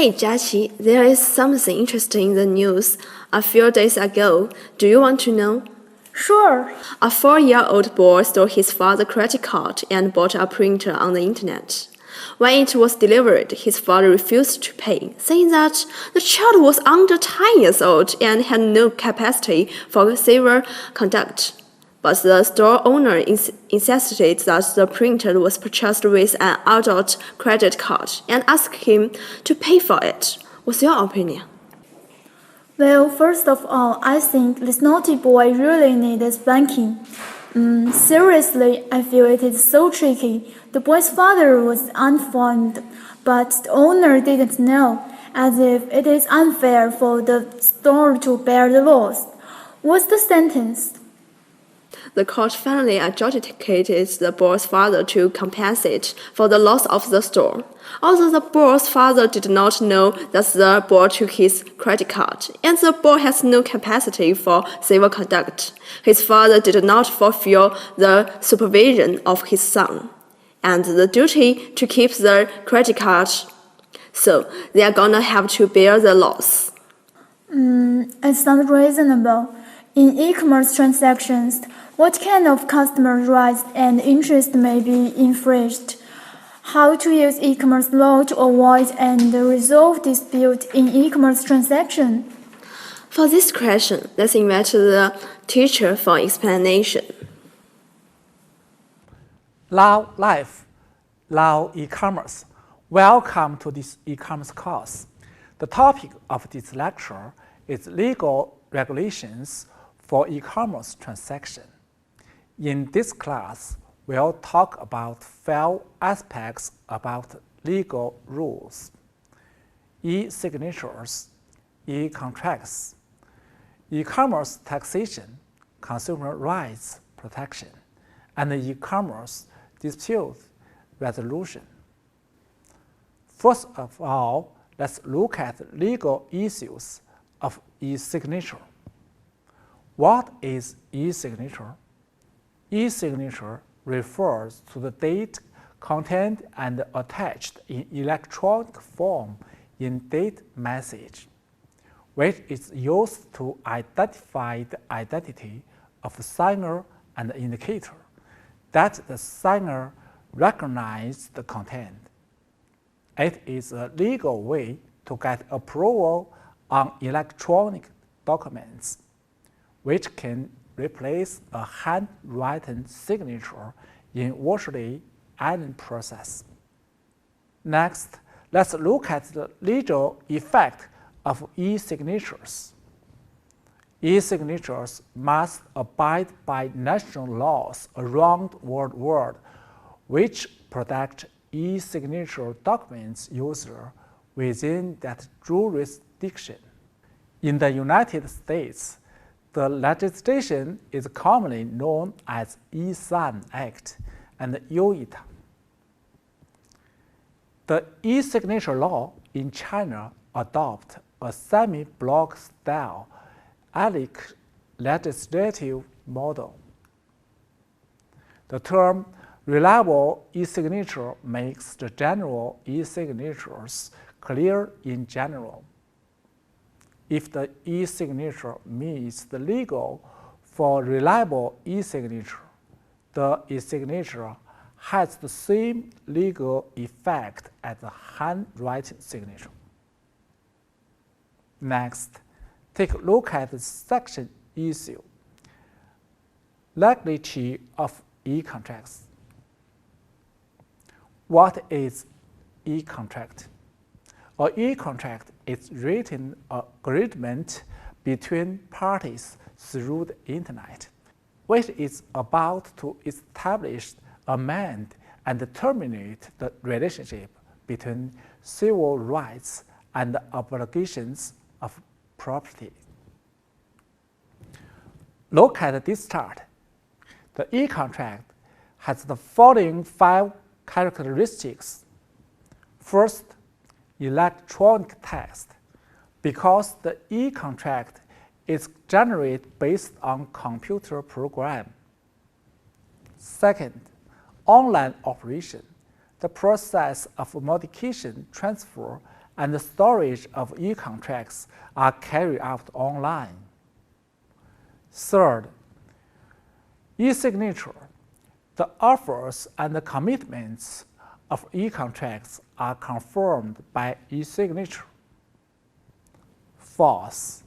Hey, Jiaqi, there is something interesting in the news a few days ago. Do you want to know? Sure. A 4-year-old boy stole his father's credit card and bought a printer on the internet. When it was delivered, his father refused to pay, saying that the child was under 10 years old and had no capacity for civil conduct. But the store owner insisted that the printer was purchased with an adult credit card and asked him to pay for it. What's your opinion? Well, first of all, I think this naughty boy really needs spanking. Seriously, I feel it is so tricky. The boy's father was informed, but the owner didn't know, as if it is unfair for the store to bear the loss. What's the sentence? The court finally adjudicated the boy's father to compensate for the loss of the store. Although the boy's father did not know that the boy took his credit card, and the boy has no capacity for civil conduct, his father did not fulfill the supervision of his son and the duty to keep the credit card. So they are gonna have to bear the loss. It sounds reasonable. In e-commerce transactions, what kind of customer rights and interest may be infringed? How to use e-commerce law to avoid and resolve dispute in e-commerce transaction? For this question, let's invite the teacher for explanation. Love life, love e-commerce. Welcome to this e-commerce course. The topic of this lecture is legal regulations for e-commerce transaction. In this class, we'll talk about 5 aspects about legal rules: e-signatures, e-contracts, e-commerce taxation, consumer rights protection, and e-commerce dispute resolution. First of all, let's look at legal issues of e-signature. What is e-signature? E-signature refers to the date contained and attached in electronic form in date message, which is used to identify the identity of the signer and the indicator that the signer recognizes the content. It is a legal way to get approval on electronic documents, which can replace a handwritten signature in virtually any process. Next, let's look at the legal effect of e-signatures. E-signatures must abide by national laws around the world which protect e-signature documents user within that jurisdiction. In the United States, the legislation is commonly known as e-Sign Act and UITA. The e-signature law in China adopts a semi-block style ALEC legislative model. The term reliable e-signature makes the general e-signatures clear in general. If the e-signature meets the legal for reliable e-signature, the e-signature has the same legal effect as the handwritten signature. Next, take a look at the section issue, legality of e-contracts. What is e-contract? An e-contract is written agreement between parties through the internet, which is about to establish, amend, and terminate the relationship between civil rights and obligations of property. Look at this chart. The e-contract has the following 5 characteristics. First, electronic text, because the e-contract is generated based on computer program. Second, online operation, the process of modification, transfer, and the storage of e-contracts are carried out online. Third, e-signature. The offers and the commitments of e-contracts are confirmed by e-signature. Fourth,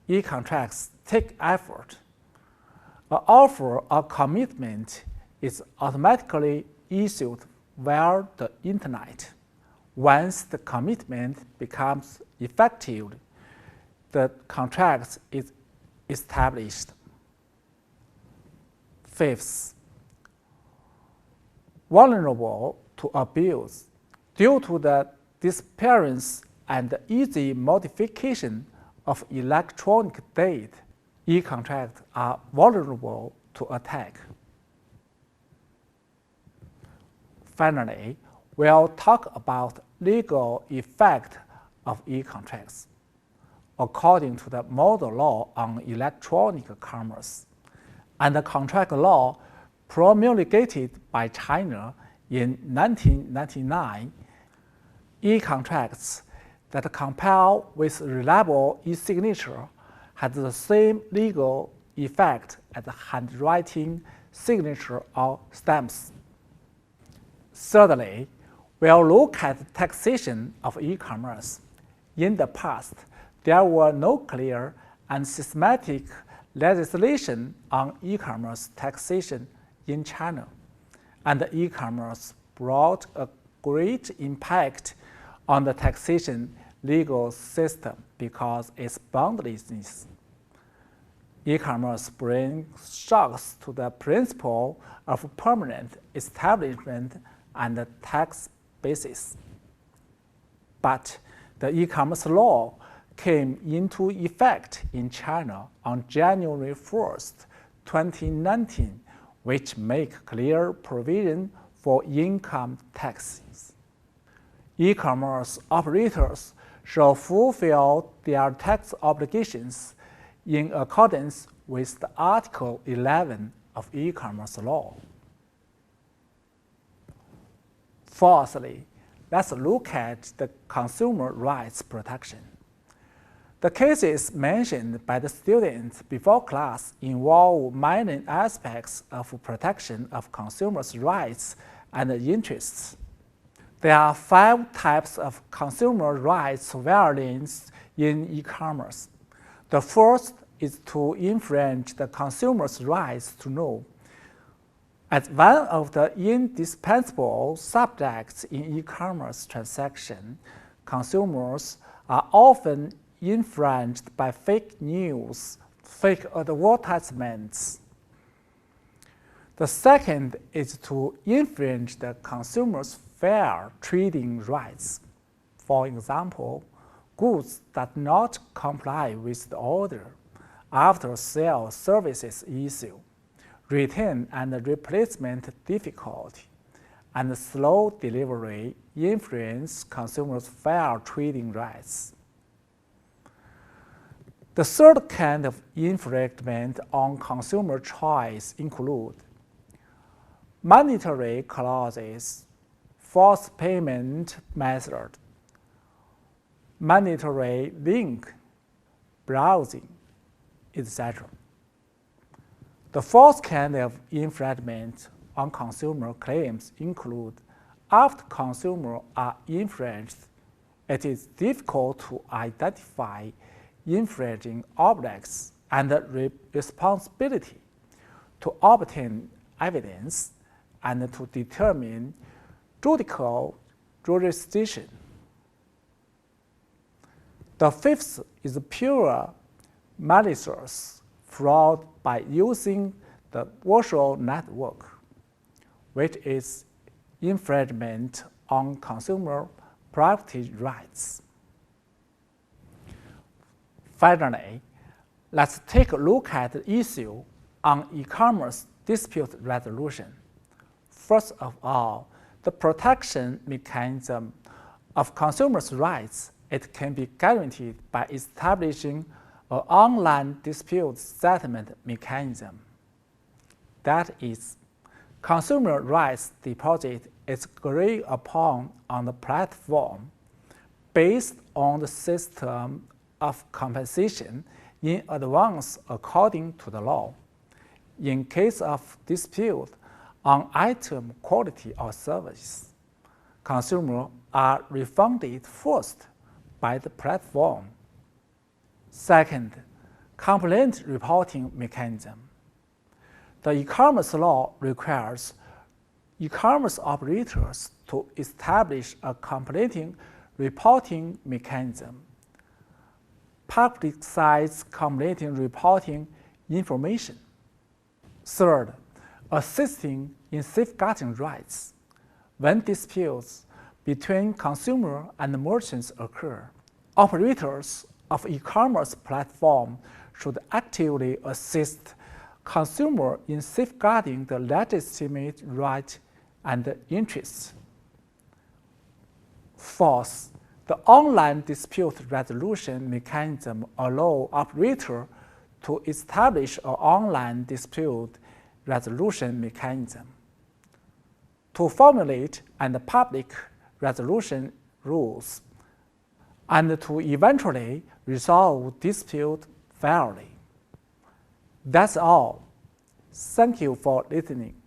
e-contracts take effort. An offer or commitment is automatically issued via the Internet. Once the commitment becomes effective, the contract is established. Fifth, vulnerable to abuse. Due to the disappearance and easy modification of electronic data, e-contracts are vulnerable to attack. Finally, we'll talk about legal effect of e-contracts. According to the Model Law on Electronic Commerce and the Contract Law promulgated by China in 1999, e-contracts that compile with reliable e-signature had the same legal effect as handwriting, signature, or stamps. Thirdly, we'll look at taxation of e-commerce. In the past, there were no clear and systematic legislation on e-commerce taxation in China, and e-commerce brought a great impact on the taxation legal system because its boundlessness. E-commerce brings shocks to the principle of permanent establishment and tax basis. But the e-commerce law came into effect in China on January 1st, 2019, which make clear provision for income taxes. E-commerce operators shall fulfill their tax obligations in accordance with the Article 11 of e-commerce law. Fourthly, let's look at the consumer rights protection. The cases mentioned by the students before class involve many aspects of protection of consumers' rights and interests. There are 5 types of consumer rights violations in e-commerce. The first is to infringe the consumer's rights to know. As one of the indispensable subjects in e-commerce transaction, consumers are often infringed by fake news, fake advertisements. The second is to infringe the consumer's fair trading rights. For example, goods that not comply with the order, after-sale services issue, return and replacement difficulty, and slow delivery influence consumers' fair trading rights. The third kind of infringement on consumer choice include monetary clauses, false payment method, monetary link, browsing, etc. The fourth kind of infringement on consumer claims include after consumers are infringed, it is difficult to identify infringing objects and the responsibility to obtain evidence and to determine judicial jurisdiction. The fifth is pure malicious fraud by using the virtual network, which is infringement on consumer property rights. Finally, let's take a look at the issue on e-commerce dispute resolution. First of all, the protection mechanism of consumers' rights, it can be guaranteed by establishing an online dispute settlement mechanism. That is, consumer rights deposit is agreed upon on the platform. based on the system of compensation in advance according to the law. In case of dispute on item quality or service, consumers are refunded first by the platform. Second, complaint reporting mechanism. The e-commerce law requires e-commerce operators to establish a complaint reporting mechanism, publicize complaint reporting information. Third, assisting in safeguarding rights. When disputes between consumer and merchants occur, operators of e-commerce platform should actively assist consumer in safeguarding the legitimate right and interests. Fourth, the online dispute resolution mechanism allows operators to establish an online dispute resolution mechanism, to formulate and public resolution rules, and to eventually resolve dispute fairly. That's all. Thank you for listening.